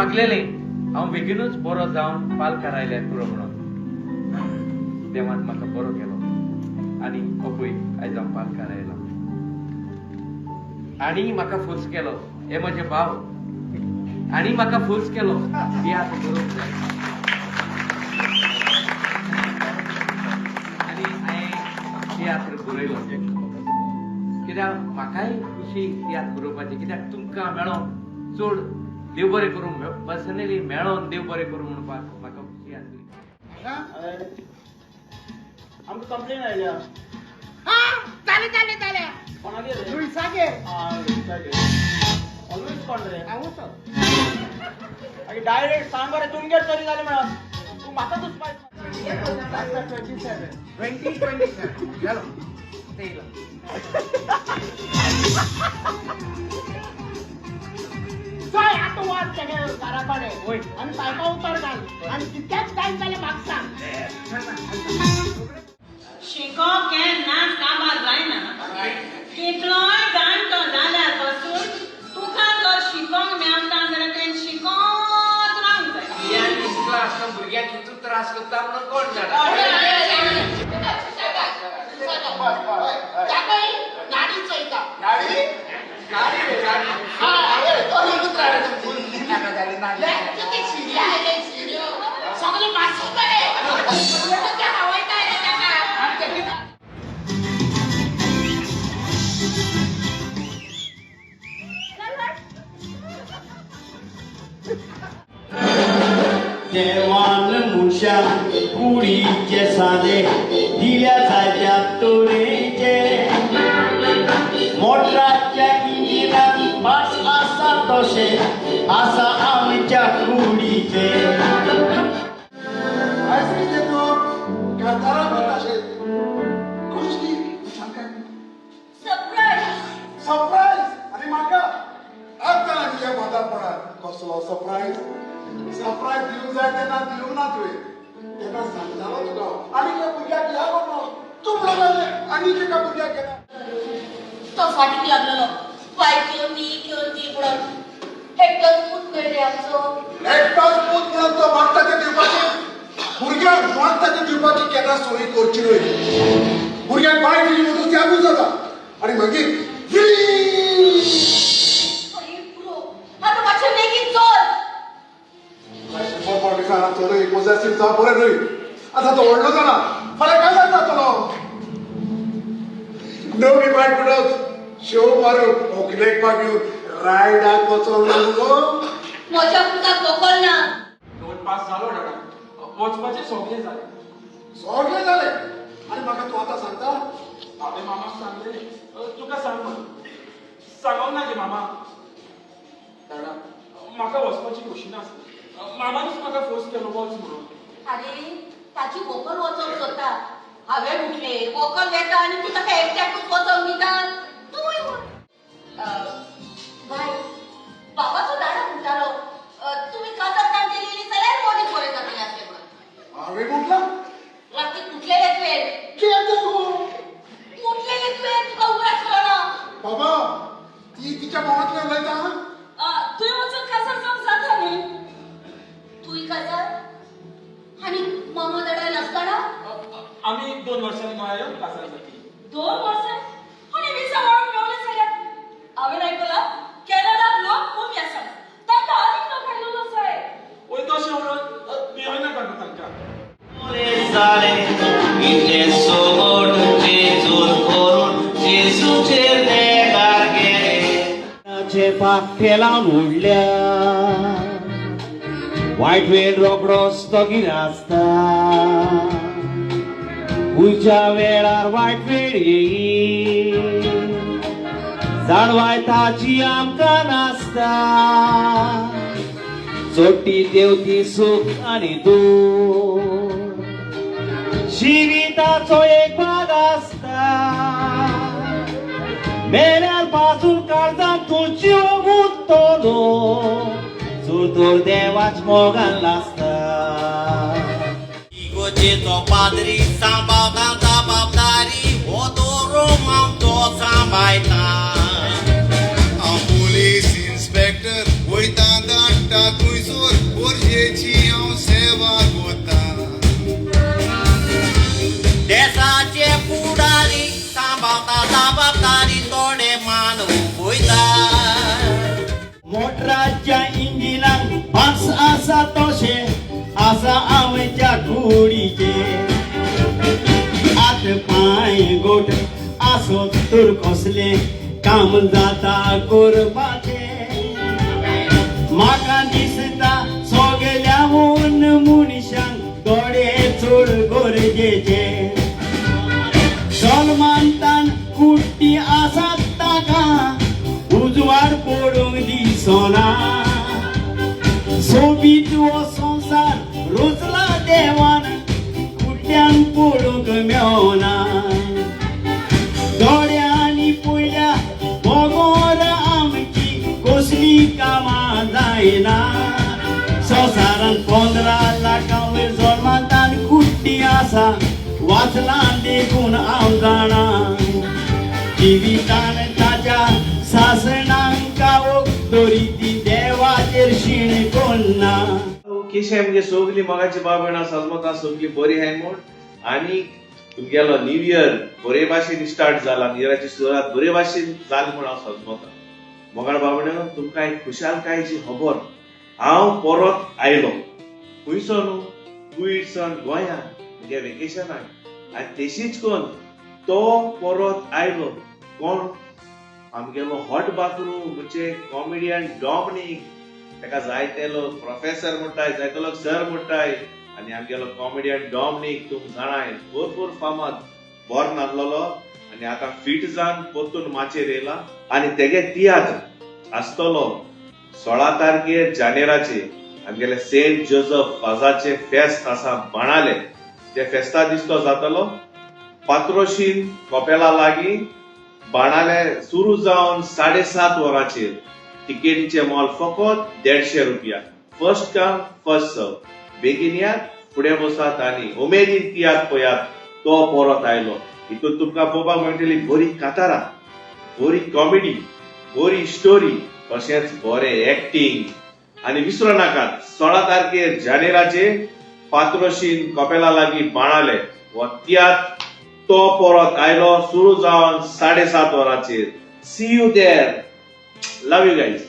मागलेले हांव बेगीनूच बरो जावन पालकां आयल्यात पुरो म्हणून देवान म्हाका बरो केलो आनी पळय आयज हांव पालकां आयलो आनी म्हाका फोर्स केलो हे म्हजे भाव आनी म्हाका फोर्स केलो बियात करूंक जाय आनी हांवें बियात बरयलो कित्याक म्हाकाय खुशी बियात बरोवपाची कित्याक तुमकां मेळोन चड देव बरें करूं पर्सनली मेळोन देव बरें करूं म्हणपाक म्हाका खुशी आसली आमकां कंप्लेन आयल्या जाले कोणागेर रुल्सागेर ऑलवेज कोण रे हांवूच आनी डायरेक्ट सांग बरें तुमगेर चोरी जाली म्हणून तूं म्हाका दुसपाय 2027 चलो चोय आतां वाज तेगे घरा कडेन आनी सायका उतर घाल आनी कितकेच टायम जाले म्हाका सांग शिकोवप हें नाच काबार जायना कितलोय जाणटो जाल्यार पासून तुका जर शिकोवंक मेळटा जाल्यार तुवें शिकोत रावंक जाय दिसला आसता भुरग्यांक कितू त्रास करता म्हणून कोण जाणा गाडी चोयता सगळे मारसोताले देवान मुशा कुडीचे सादे दिल्या जाच्या तोरेचे मोटराच्या इंजिनात पास आसा तशे आसा आमच्या कुडीचे सरप्राईज आणि म्हाका आता या मोदापणात कसलो सरप्राईज सरप्राईज दिवंक जाय तेन्ना दिवंक ना तुवें तेन्ना सांगतालो तुका आनी त्या भुरग्याक ह्या गो तूं म्हणून आनी एका भुरग्याक गेला तो फाटीक लागलेलो बायक घेवन दी म्हणून एकटोच पूत मेळ्ळे आमचो एकटोच पूत म्हणून तो मागता ते दिवपाची भुरग्याक मागता ते दिवपाची केन्ना सोयी करची न्हय भुरग्याक बाय दिली म्हणून ती आबूज जाता आनी मागीर आता मातशें बेगीन चल चोर एक पोजेसिव्ह जावप बरें न्हय आतां तो व्हडलो जाणा फाल्यां काय जाता तो नवी बायक म्हणत शेव मारूंक व्हंकलेक मागीर रायडाक वचोंक लागलो म्हज्या पुताक व्हंकल ना 2 पास जालो दादा वचपाचे सगळे जाले सगळें जालें आनी म्हाका तूं आतां सांगता हांवें मामाक सांगलें तुका सांग म्हणून सांगोंक ना गे मामा दादा म्हाका वचपाची खोशी नासली मामानूच म्हाका फोर्स केलो वच म्हणून आरे ताची व्हंकल वचोंक सोदता हांवें म्हटलें व्हंकल वेता आनी तूं ताका एकट्याकूच वचोंक दिता तूंय बाय बाबाचो दाडा म्हणटालो तुमी काजार काम केलेली जाल्यार मोदी बरें जातलें आसलें म्हणून हांवें म्हटलां राती कुठलेले तुवें कितें गो कुठलेले तुवें तुका उगडास कळना बाबा ती तिच्या भावांतल्यान उलयता तुवें वचून काजार जावंक जाता न्ही तुय काजार आनी मामा दाडा नासताना आमी 2 वर्सांनी गोंया काजार जातली 2 वर्सां आनी विसा वाळून मेवले जाल्यार हांवें आयकलां कॅनडाक लोक खूब आसात तांकां आनीक लोक आयलो जाय वय तशें म्हणून भियोय नाका तांकां जाले इतले सोड जेजून करून जेजूचेर देगार गेले पाखे लावन उडल्या वायट वेळ रोकडो स्थगीत आसता खंयच्या वेळार वायट वेळ येई जाणवाय ताची आमकां नासता सोटी देवती सुख आनी दूख जिविताचो एक भाग आसता मेल्यार पासून काळजांत तूं जीव गुंतलो चुरतोर देवाच मोगान लासता इगोचेचो पाद्री सांबाळटा जबाबदारी हो दोरो मावतो सांबाळटा पुलीस इन्स्पेक्टर वयता धाडटा थंयसर वर्जेची हांव सेवा कोता देशाचे पुढारी सांबाळता जबाबदारी थोडे मानव वयता मोटराच्या इंजिनाक पास आसा तशे आसा आमच्या कुडीचे आत पांय गोट आसो तर कसले काम जाता करपाचे म्हाका दिसता सगल्याहून मनशांक थोडे चड गरजेचे सलमानतान कुट्टी आसात ताका उजवाड पडूंक दिसना सोबीत हो संसार रुचला देवान कुट्ट्यान पडूंक मेळना दोळ्यांनी पळयल्या बगोर आमची कसली कामां जायना संवसारान 15 लाखां वयर जल्मांतान कुट्टी आसा वाचलां देखून हांव जाणा जिवितान ताच्या सासणांका दोरी ती देवाचेर शीण कोन्ना केशे आमगे सगली मोगाची बाबणां सजमतां सगली बरी हाय म्हूण आनी तुमगेलो न्यू इयर बरे भाशेन स्टार्ट जाला न्यू इयराची सुरवात बरे भाशेन जाली म्हूण हांव सजमतां मोगाळ बाबण्यो तुमकां एक खुशालकायेची खबर हांव परत आयलो खुंयसर न्हू कुयसन गोंयांत म्हज्या वेकेशनाक आनी तेशीच कोन्न तो परत आयलो कोण आमगेलो हॉट बाथरूम म्हणजे कॉमेडियन डॉमिनिक ताका जायते लोक प्रोफेसर म्हणटाय जायते लोक सर म्हणटाय आनी आमगेलो कॉमेडियन डॉमिनिक तुमकां जाणाय भरपूर फामाद बॉर्न आहलोलो आनी आतां फिट जावन परतून माचेर येयला आनी तेगे तियात्र आसतलो 16 तारखेर जानेराचे आमगेले सेंट जोसेफ फाजाचे फेस्त आसा बाणाले ते फेस्ता दीस तो जातलो पात्रोशीन कोपेला लागीं बाणाले सुरू जावन 7:30 वरांचेर तिकेटीचे मोल फकत 150 रुपया फर्स्ट कम फर्स्ट सर्व बेगीन यात फुडें बसात आनी उमेदीन तियात्र पळयात तो परत आयलो हितून तुमकां पळोवपाक मेळटली बरी कातारां बरी कॉमेडी बरी स्टोरी तशेंच बरें एक्टिंग आनी विसरूं नाकात 16 तारखेर जानेराचे पात्रोशीन कोपेला लागीं बाणाले हो तियात्र तो परत आयलो सुरू जावन 7:30 वरांचेर see you there love you guys